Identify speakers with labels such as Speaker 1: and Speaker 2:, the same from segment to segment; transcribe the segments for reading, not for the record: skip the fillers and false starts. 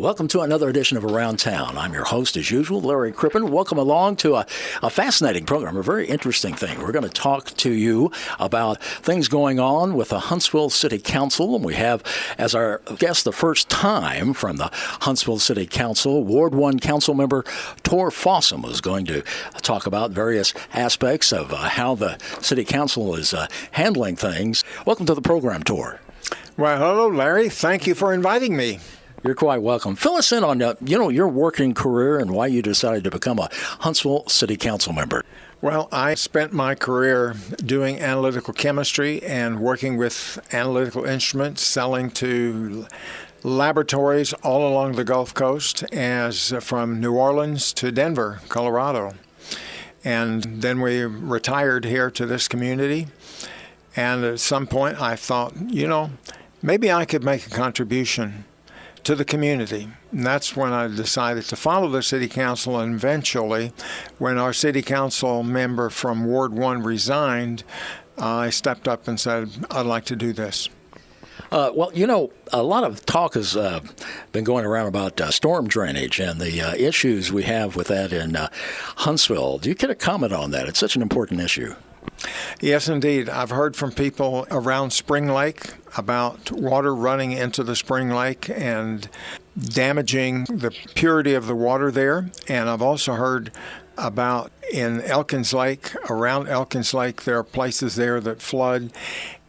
Speaker 1: Welcome to another edition of Around Town. I'm your host, as usual, Larry Crippen. Welcome along to a fascinating program, a very interesting thing. We're going to talk to you about things going on with the Huntsville City Council, and we have as our guest the first time from the Huntsville City Council, Ward 1 Council Member Tore Fossum, who's going to talk about various aspects of how the City Council is handling things. Welcome to the program, Tore.
Speaker 2: Well, hello, Larry. Thank you for inviting me.
Speaker 1: You're quite welcome. Fill us in on your working career and why you decided to become a Huntsville City Council member.
Speaker 2: Well, I spent my career doing analytical chemistry and working with analytical instruments, selling to laboratories all along the Gulf Coast, as from New Orleans to Denver, Colorado. And then we retired here to this community. And at some point I thought, maybe I could make a contribution to the community. And that's when I decided to follow the City Council, and eventually, when our City Council member from Ward 1 resigned, I stepped up and said, I'd like to do this.
Speaker 1: A lot of talk has been going around about storm drainage and the issues we have with that in Huntsville. Do you care to comment on that? It's such an important issue.
Speaker 2: Yes, indeed. I've heard from people around Spring Lake about water running into the Spring Lake and damaging the purity of the water there. And I've also heard about in Elkins Lake, around Elkins Lake, there are places there that flood.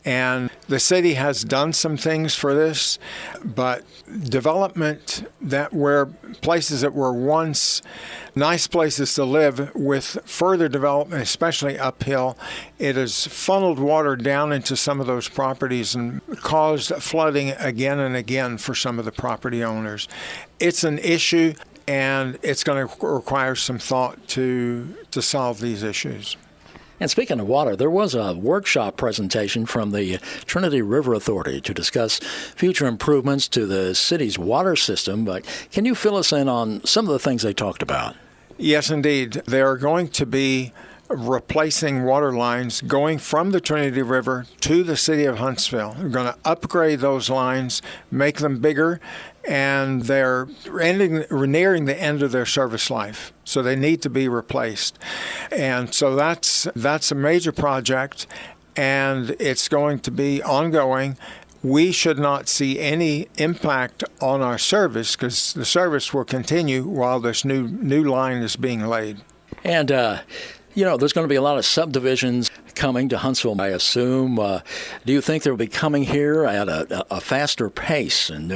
Speaker 2: And the city has done some things for this, but development where places that were once nice places to live, with further development, especially uphill, it has funneled water down into some of those properties and caused flooding again and again for some of the property owners. It's an issue, and it's going to require some thought to solve these issues.
Speaker 1: And speaking of water, there was a workshop presentation from the Trinity River Authority to discuss future improvements to the city's water system. But can you fill us in on some of the things they talked about?
Speaker 2: Yes, indeed. They are going to be replacing water lines going from the Trinity River to the city of Huntsville. We're going to upgrade those lines, make them bigger, and they're nearing the end of their service life, so they need to be replaced. And so that's a major project, and it's going to be ongoing. We should not see any impact on our service, because the service will continue while this new line is being laid.
Speaker 1: And there's going to be a lot of subdivisions coming to Huntsville, I assume. Do you think they'll be coming here at a faster pace? And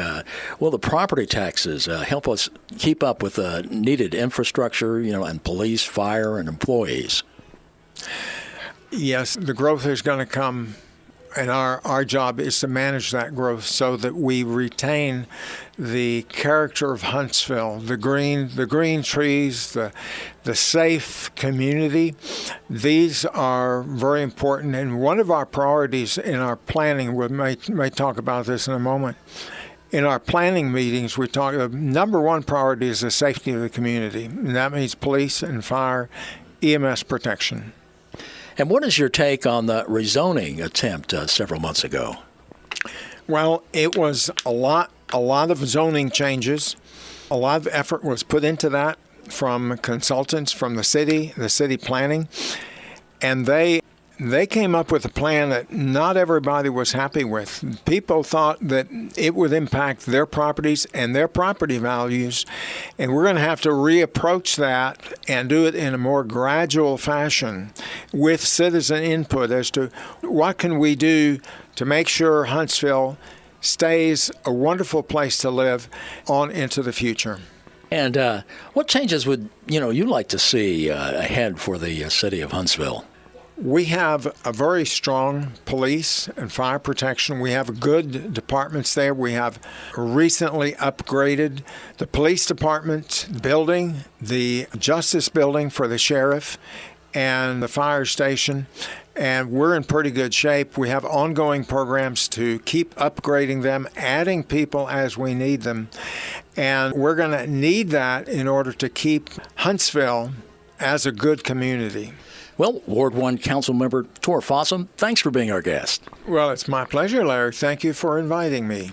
Speaker 1: will the property taxes help us keep up with the needed infrastructure, and police, fire, and employees?
Speaker 2: Yes, the growth is going to come, and our job is to manage that growth so that we retain the character of Huntsville, the green trees, the safe community. These are very important, and one of our priorities in our planning, we may talk about this in a moment. In our planning meetings, we talk. Number one priority is the safety of the community, and that means police and fire, EMS protection.
Speaker 1: And what is your take on the rezoning attempt several months ago?
Speaker 2: Well, it was a lot of zoning changes. A lot of effort was put into that from consultants from the city planning, and they came up with a plan that not everybody was happy with. People thought that it would impact their properties and their property values, and we're going to have to reapproach that and do it in a more gradual fashion with citizen input as to what can we do to make sure Huntsville stays a wonderful place to live on into the future.
Speaker 1: And what changes would you like to see ahead for the city of Huntsville?
Speaker 2: We have a very strong police and fire protection. We have good departments there. We have recently upgraded the police department building, the justice building for the sheriff, and the fire station. And we're in pretty good shape. We have ongoing programs to keep upgrading them, adding people as we need them. And we're going to need that in order to keep Huntsville as a good community.
Speaker 1: Well, Ward 1 Council Member Tore Fossum, thanks for being our guest.
Speaker 2: Well, it's my pleasure, Larry. Thank you for inviting me.